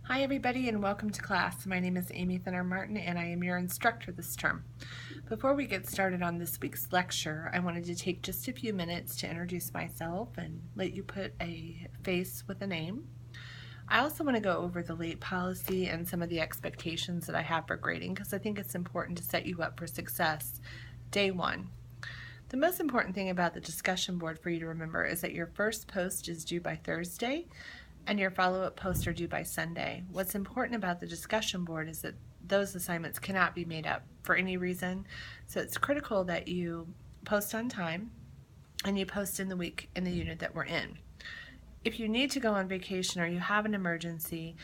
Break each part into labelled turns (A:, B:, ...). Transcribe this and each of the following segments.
A: Hi everybody and welcome to class. My name is Amy Thinner Martin and I am your instructor this term. Before we get started on this week's lecture, I wanted to take just a few minutes to introduce myself and let you put a face with a name. I also want to go over the late policy and some of the expectations that I have for grading because I think it's important to set you up for success day one. The most important thing about the discussion board for you to remember is that your first post is due by Thursday and your follow-up posts are due by Sunday. What's important about the discussion board is that those assignments cannot be made up for any reason, so it's critical that you post on time and you post in the week in the unit that we're in. If you need to go on vacation or you have an emergency,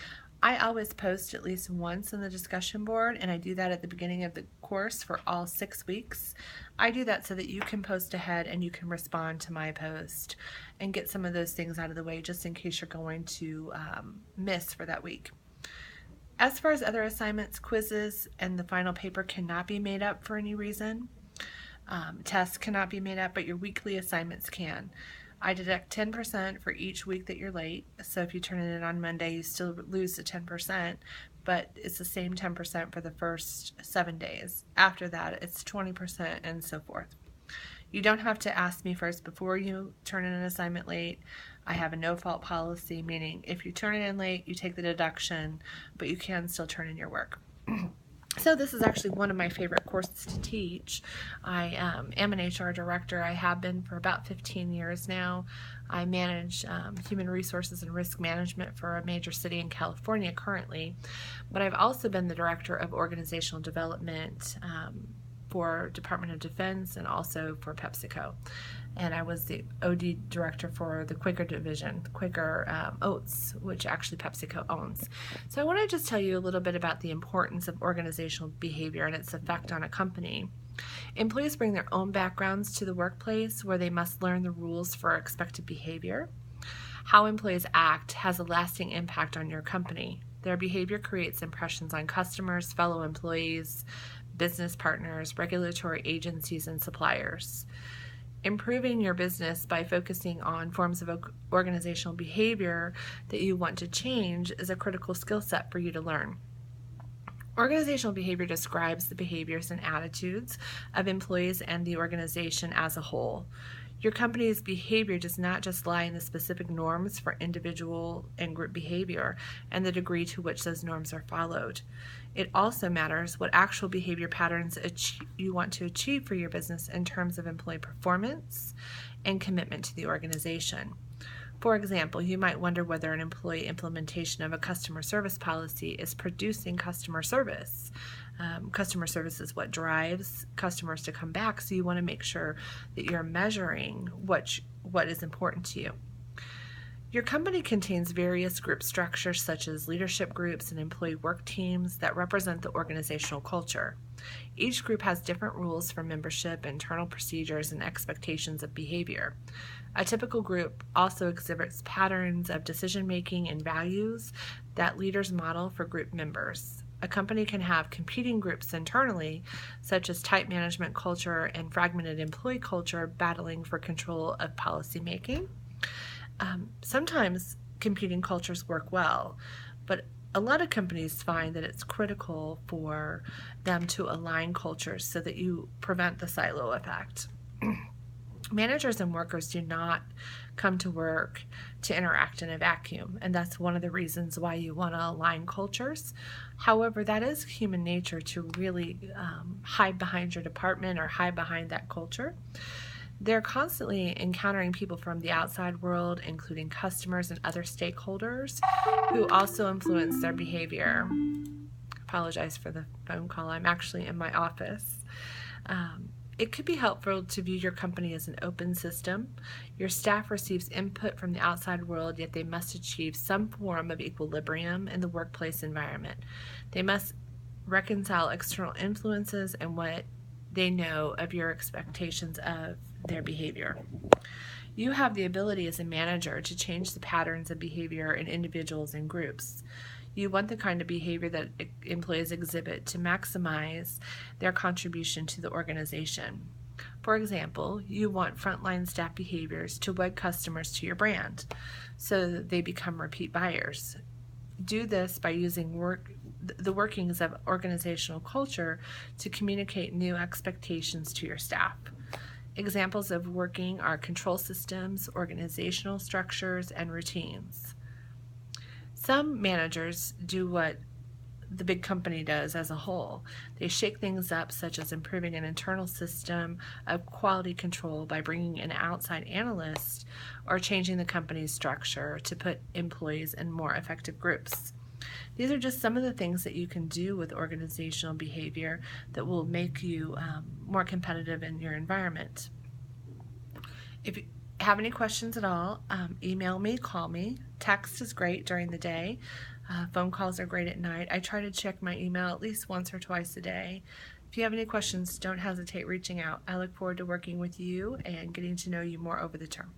A: I always post at least once in the discussion board, and I do that at the beginning of the course for all 6 weeks. I do that so that you can post ahead and you can respond to my post and get some of those things out of the way just in case you're going to miss for that week. As far as other assignments, quizzes and the final paper cannot be made up for any reason. Tests cannot be made up, but your weekly assignments can. I deduct 10% for each week that you're late, so if you turn it in on Monday, you still lose the 10%, but it's the same 10% for the first 7 days. After that, it's 20% and so forth. You don't have to ask me first before you turn in an assignment late. I have a no-fault policy, meaning if you turn it in late, you take the deduction, but you can still turn in your work. So this is actually one of my favorite courses to teach. I am an HR director. I have been for about 15 years now. I manage human resources and risk management for a major city in California currently, but I've also been the director of organizational development for Department of Defense and also for PepsiCo. And I was the OD director for the Quaker division, Quaker Oats, which actually PepsiCo owns. So I want to just tell you a little bit about the importance of organizational behavior and its effect on a company. Employees bring their own backgrounds to the workplace where they must learn the rules for expected behavior. How employees act has a lasting impact on your company. Their behavior creates impressions on customers, fellow employees, business partners, regulatory agencies, and suppliers. Improving your business by focusing on forms of organizational behavior that you want to change is a critical skill set for you to learn. Organizational behavior describes the behaviors and attitudes of employees and the organization as a whole. Your company's behavior does not just lie in the specific norms for individual and group behavior and the degree to which those norms are followed. It also matters what actual behavior patterns you want to achieve for your business in terms of employee performance and commitment to the organization. For example, you might wonder whether an employee implementation of a customer service policy is producing customer service. Customer service is what drives customers to come back, so you want to make sure that you're measuring what is important to you. Your company contains various group structures such as leadership groups and employee work teams that represent the organizational culture. Each group has different rules for membership, internal procedures, and expectations of behavior. A typical group also exhibits patterns of decision-making and values that leaders model for group members. A company can have competing groups internally, such as tight management culture and fragmented employee culture battling for control of policy making. Sometimes competing cultures work well, but a lot of companies find that it's critical for them to align cultures so that you prevent the silo effect. Managers and workers do not come to work to interact in a vacuum, and that's one of the reasons why you want to align cultures. However, that is human nature to really hide behind your department or hide behind that culture. They're constantly encountering people from the outside world, including customers and other stakeholders who also influence their behavior. Apologize for the phone call. I'm actually in my office. It could be helpful to view your company as an open system. Your staff receives input from the outside world, yet they must achieve some form of equilibrium in the workplace environment. They must reconcile external influences and what they know of your expectations of their behavior. You have the ability as a manager to change the patterns of behavior in individuals and groups. You want the kind of behavior that employees exhibit to maximize their contribution to the organization. For example, you want frontline staff behaviors to wed customers to your brand so that they become repeat buyers. do this by using the workings of organizational culture to communicate new expectations to your staff. Examples of working are control systems, organizational structures, and routines. Some managers do what the big company does as a whole. They shake things up, such as improving an internal system of quality control by bringing in outside analysts or changing the company's structure to put employees in more effective groups. These are just some of the things that you can do with organizational behavior that will make you more competitive in your environment. If you have any questions at all, email me, call me. Text is great during the day. Phone calls are great at night. I try to check my email at least once or twice a day. If you have any questions, don't hesitate reaching out. I look forward to working with you and getting to know you more over the term.